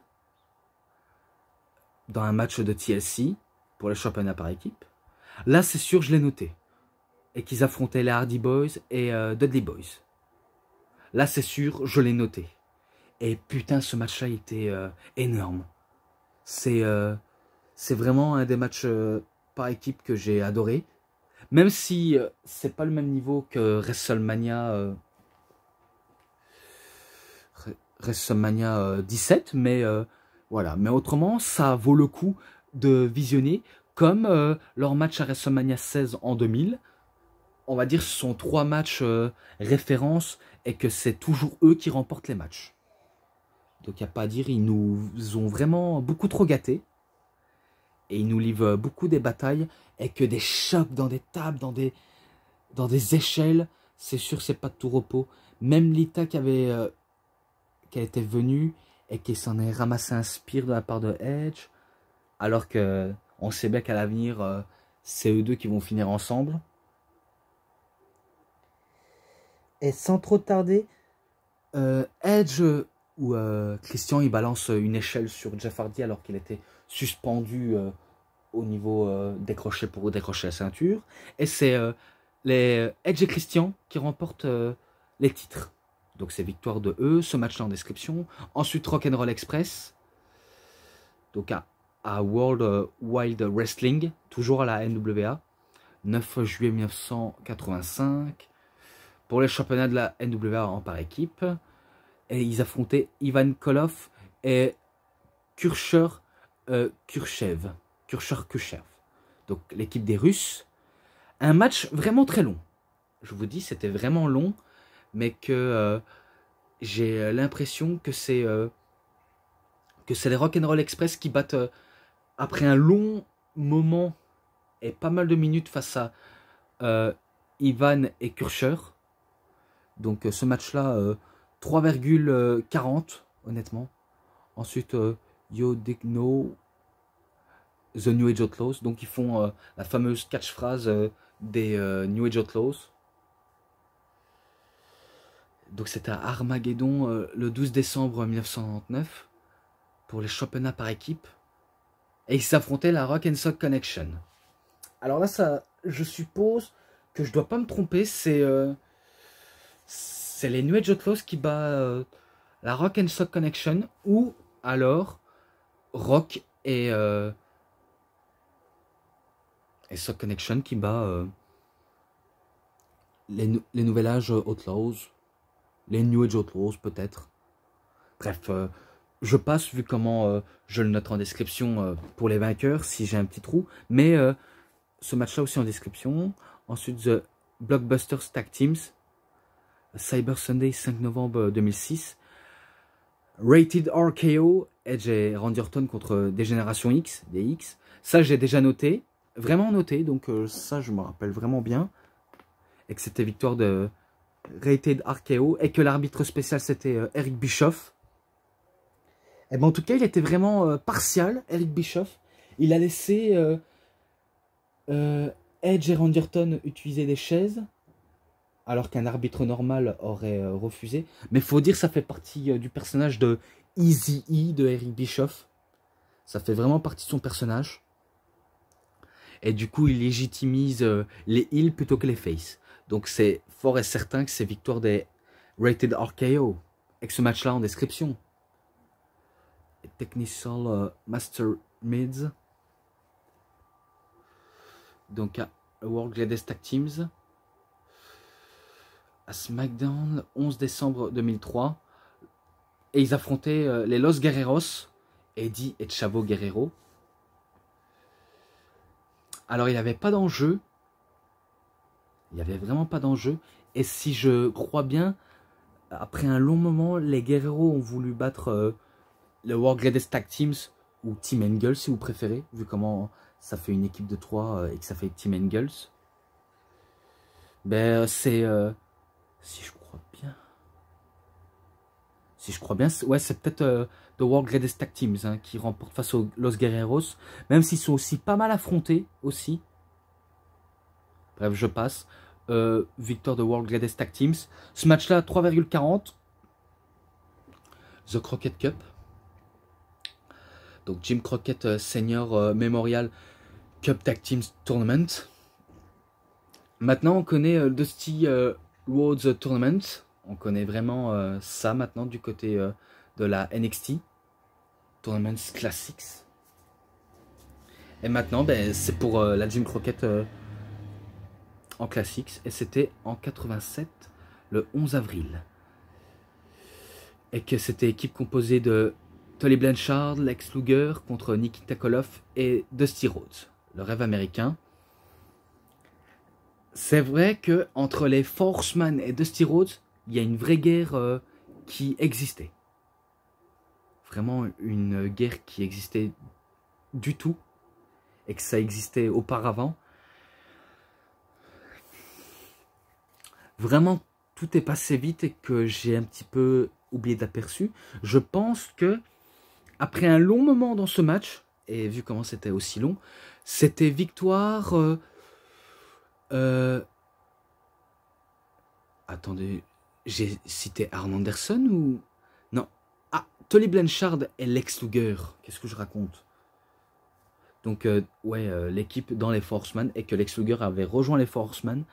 Dans un match de TLC pour le championnat par équipe. Là, c'est sûr, je l'ai noté. Et qu'ils affrontaient les Hardy Boys et Dudley Boys. Là, c'est sûr, je l'ai noté. Et putain, ce match-là était énorme. C'est vraiment un des matchs par équipe que j'ai adoré. Même si c'est pas le même niveau que WrestleMania 17, mais voilà. Mais autrement, ça vaut le coup de visionner, comme leur match à WrestleMania 16 en 2000. On va dire ce sont 3 matchs références et que c'est toujours eux qui remportent les matchs. Donc il n'y a pas à dire, ils nous ont vraiment beaucoup trop gâtés. Et ils nous livrent beaucoup des batailles et que des chocs dans des tables, dans des échelles. C'est sûr, c'est pas de tout repos. Même Lita qui était venue et qui s'en est ramassé un spear de la part de Edge. Alors que on sait bien qu'à l'avenir, c'est eux deux qui vont finir ensemble. Et sans trop tarder, Edge ou Christian, il balance une échelle sur Jeff Hardy alors qu'il était suspendu au niveau décroché pour décrocher la ceinture. Et c'est les Edge et Christian qui remportent les titres. Donc c'est victoire de eux, ce match-là en description. Ensuite Rock'n'Roll Express. Donc à World Wild Wrestling, toujours à la NWA. 9 juillet 1985. Pour les championnats de la NWA en par équipe. Et ils affrontaient Ivan Koloff et Khrushchev. Donc l'équipe des Russes. Un match vraiment très long. Je vous dis, c'était vraiment long. Mais que j'ai l'impression que c'est les Rock'n'Roll Express qui battent après un long moment et pas mal de minutes face à Ivan et Khrushchev. Donc ce match-là, 3,40 honnêtement. Ensuite, You Dig Know, The New Age Outlaws. Donc ils font la fameuse catchphrase des New Age Outlaws. Donc c'était à Armageddon le 12 décembre 1999 pour les championnats par équipe. Et ils s'affrontaient la Rock and Sock Connection. Alors là, ça, je suppose que je dois pas me tromper, c'est les New Age Outlaws qui bat la Rock and Sock Connection, ou alors Rock et Sock Connection qui bat les Nouvel Âge Outlaws, les New Age Outlaws peut-être. Bref, je passe vu comment je le note en description pour les vainqueurs si j'ai un petit trou. Mais ce match-là aussi en description. Ensuite, The Blockbusters Tag Teams. Cyber Sunday 5 novembre 2006. Rated RKO. Edge et Randy Orton contre des Générations X, des X. Ça, j'ai déjà noté. Vraiment noté. Donc ça, je me rappelle vraiment bien. Et que c'était victoire de Rated RKO. Et que l'arbitre spécial, c'était Eric Bischoff. Et ben en tout cas, il était vraiment partial, Eric Bischoff. Il a laissé Edge et Randy Orton utiliser des chaises, alors qu'un arbitre normal aurait refusé. Mais il faut dire, ça fait partie du personnage de Eazy-E de Eric Bischoff. Ça fait vraiment partie de son personnage. Et du coup, il légitimise les heels plutôt que les face. Donc c'est fort et certain que c'est victoire des Rated RKO. Avec ce match-là en description. Technical Master Mids. Donc à World Gladys Tag Teams. À SmackDown, 11 décembre 2003. Et ils affrontaient les Los Guerreros, Eddie et Chavo Guerrero. Alors il n'y avait pas d'enjeu. Il n'y avait vraiment pas d'enjeu. Et si je crois bien, après un long moment, les Guerreros ont voulu battre le World Gladys Tag Teams, ou Team Angles si vous préférez, vu comment ça fait une équipe de 3 et que ça fait Team Angles. Ben c'est... si je crois bien, ouais, c'est peut-être The World Gladys Tag Teams hein, qui remporte face aux Los Guerreros, même s'ils sont aussi pas mal affrontés aussi. Bref, je passe. Victoire de World Gladys Tag Teams. Ce match-là, 3,40. The Crockett Cup. Donc Jim Crockett Senior Memorial Cup Tag Team Tournament. Maintenant on connaît Dusty Rhodes Tournament. On connaît vraiment ça maintenant du côté de la NXT. Tournaments Classics. Et maintenant c'est pour la Jim Crockett en Classics. Et c'était en 87, le 11 avril. Et que c'était équipe composée de Tully Blanchard, Lex Luger contre Nikita Koloff et Dusty Rhodes, le rêve américain. C'est vrai que entre les Horsemen et Dusty Rhodes, il y a une vraie guerre qui existait. Vraiment une guerre qui existait du tout et que ça existait auparavant. Vraiment, tout est passé vite et que j'ai un petit peu oublié d'aperçu. Je pense que après un long moment dans ce match, et vu comment c'était aussi long, c'était victoire... attendez, j'ai cité Arn Anderson ou... Non. Ah, Tully Blanchard et Lex Luger. Qu'est-ce que je raconte? Donc, ouais, l'équipe dans les Horsemen et que Lex Luger avait rejoint les Horsemen.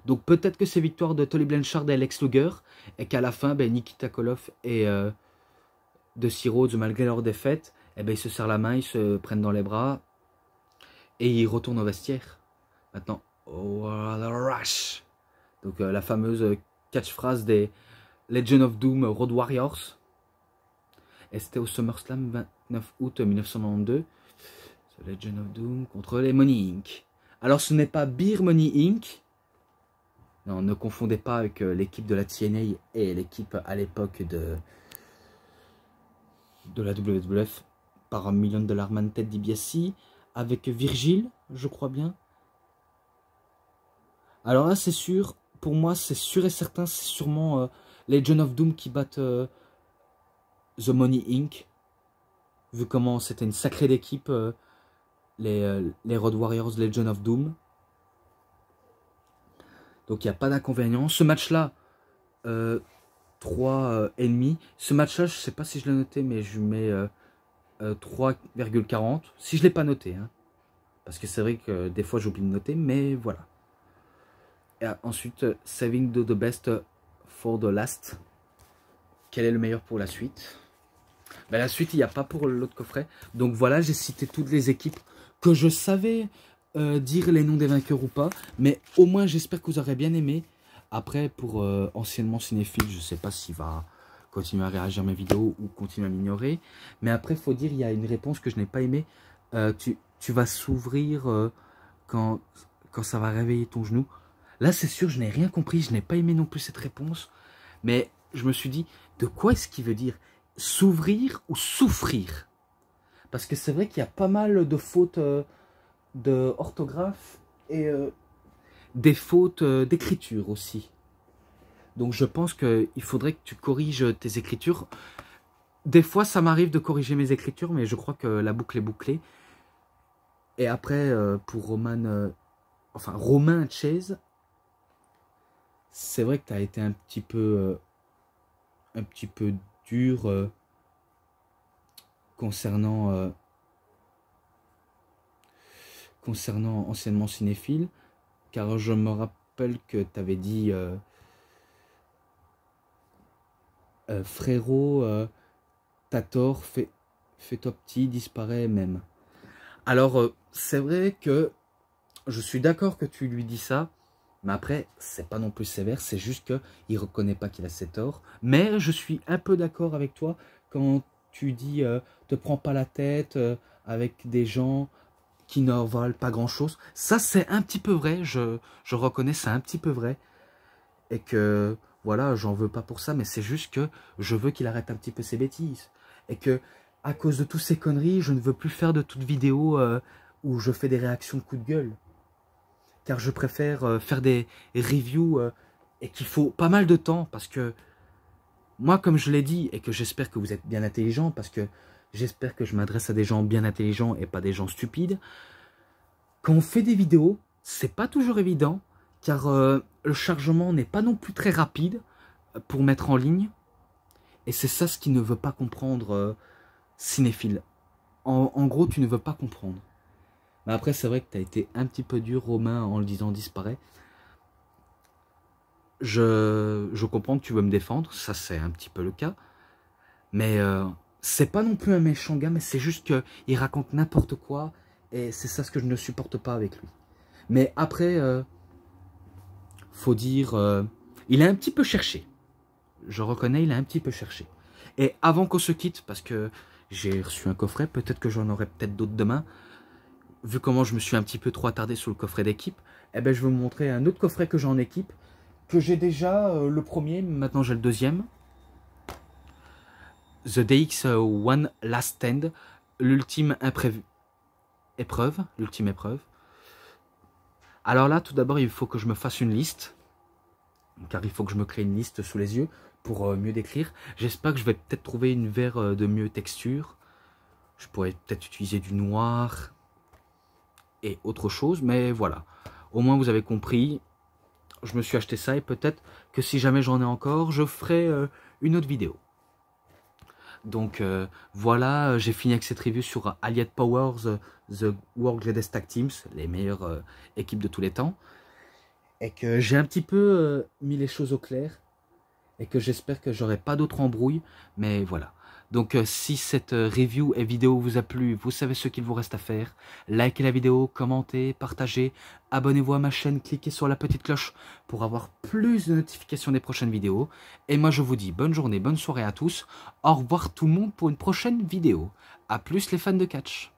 Donc, peut-être que c'est victoire de Tully Blanchard et Lex Luger et qu'à la fin, Nikita Koloff et Dusty Rhodes, malgré leur défaite, ils se serrent la main, ils se prennent dans les bras et ils retournent au vestiaire. Maintenant, oh, the rush. Donc, la fameuse catchphrase des Legion of Doom Road Warriors. Et c'était au SummerSlam 29 août 1992. Legion of Doom contre les Money Inc. Alors ce n'est pas Beer Money Inc. Non, ne confondez pas avec l'équipe de la TNA et l'équipe à l'époque de la WWF par $1 million Man Ted DiBiase avec Virgil, je crois bien. Alors là c'est sûr, pour moi c'est sûr et certain, c'est sûrement Legion of Doom qui battent The Money Inc. Vu comment c'était une sacrée d'équipe. Les Road Warriors Legion of Doom. Donc il n'y a pas d'inconvénient. Ce match-là, 3,5. Ce match-là, je ne sais pas si je l'ai noté, mais je mets 3,40. Si je ne l'ai pas noté. Hein, parce que c'est vrai que des fois j'oublie de noter, mais voilà. Et ensuite, Saving the Best for the Last. Quel est le meilleur pour la suite? La suite, il n'y a pas pour l'autre coffret. Donc voilà, j'ai cité toutes les équipes que je savais dire les noms des vainqueurs ou pas. Mais au moins, j'espère que vous aurez bien aimé. Après, pour anciennement cinéphile, je ne sais pas s'il va continuer à réagir à mes vidéos ou continuer à m'ignorer. Mais après, il faut dire, il y a une réponse que je n'ai pas aimée. Tu vas s'ouvrir quand ça va réveiller ton genou. Là, c'est sûr, je n'ai rien compris. Je n'ai pas aimé non plus cette réponse. Mais je me suis dit, de quoi est-ce qu'il veut dire? S'ouvrir ou souffrir? Parce que c'est vrai qu'il y a pas mal de fautes d'orthographe et des fautes d'écriture aussi. Donc je pense qu'il faudrait que tu corriges tes écritures. Des fois ça m'arrive de corriger mes écritures, mais je crois que la boucle est bouclée. Et après pour Romain Chase, c'est vrai que tu as été un petit peu dur concernant anciennement cinéphile, car je me rappelle que tu avais dit frérot, t'as tort, fais-toi petit, disparaît même. Alors c'est vrai que je suis d'accord que tu lui dis ça, mais après c'est pas non plus sévère, c'est juste que il reconnaît pas qu'il a ses torts. Mais je suis un peu d'accord avec toi quand tu dis te prends pas la tête avec des gens qui ne valent pas grand chose. Ça c'est un petit peu vrai, je reconnais, c'est un petit peu vrai. Et que voilà, j'en veux pas pour ça, mais c'est juste que je veux qu'il arrête un petit peu ses bêtises. Et que à cause de toutes ces conneries, je ne veux plus faire de toutes vidéos où je fais des réactions de coups de gueule. Car je préfère faire des reviews et qu'il faut pas mal de temps, parce que moi, comme je l'ai dit, et que j'espère que vous êtes bien intelligents, parce que j'espère que je m'adresse à des gens bien intelligents et pas des gens stupides, quand on fait des vidéos, c'est pas toujours évident, car le chargement n'est pas non plus très rapide pour mettre en ligne. Et c'est ça ce qu'il ne veut pas comprendre, cinéphile. En gros, tu ne veux pas comprendre. Mais après, c'est vrai que tu as été un petit peu dur, Romain, en le disant disparaît. Je comprends que tu veux me défendre, ça c'est un petit peu le cas. Mais c'est pas non plus un méchant gars, mais c'est juste qu'il raconte n'importe quoi. Et c'est ça ce que je ne supporte pas avec lui. Mais après, faut dire, il a un petit peu cherché. Je reconnais, il a un petit peu cherché. Et avant qu'on se quitte, parce que j'ai reçu un coffret, peut-être que j'en aurai peut-être d'autres demain, vu comment je me suis un petit peu trop attardé sur le coffret d'équipe, eh ben, je vais vous montrer un autre coffret que j'ai en équipe, que j'ai déjà le premier, maintenant j'ai le deuxième. The DX1 Last Stand, l'ultime épreuve. Alors là, tout d'abord, il faut que je me fasse une liste, car il faut que je me crée une liste sous les yeux pour mieux décrire. J'espère que je vais peut-être trouver une verre de mieux texture. Je pourrais peut-être utiliser du noir et autre chose, mais voilà. Au moins, vous avez compris. Je me suis acheté ça et peut-être que si jamais j'en ai encore, je ferai une autre vidéo. Donc voilà, j'ai fini avec cette review sur Allied Powers, The World Greatest Tag Teams, les meilleures équipes de tous les temps. Et que j'ai un petit peu mis les choses au clair. Et que j'espère que j'aurai pas d'autres embrouilles. Mais voilà. Donc si cette review et vidéo vous a plu, vous savez ce qu'il vous reste à faire. Likez la vidéo, commentez, partagez, abonnez-vous à ma chaîne, cliquez sur la petite cloche pour avoir plus de notifications des prochaines vidéos. Et moi je vous dis bonne journée, bonne soirée à tous. Au revoir tout le monde pour une prochaine vidéo. A plus les fans de catch.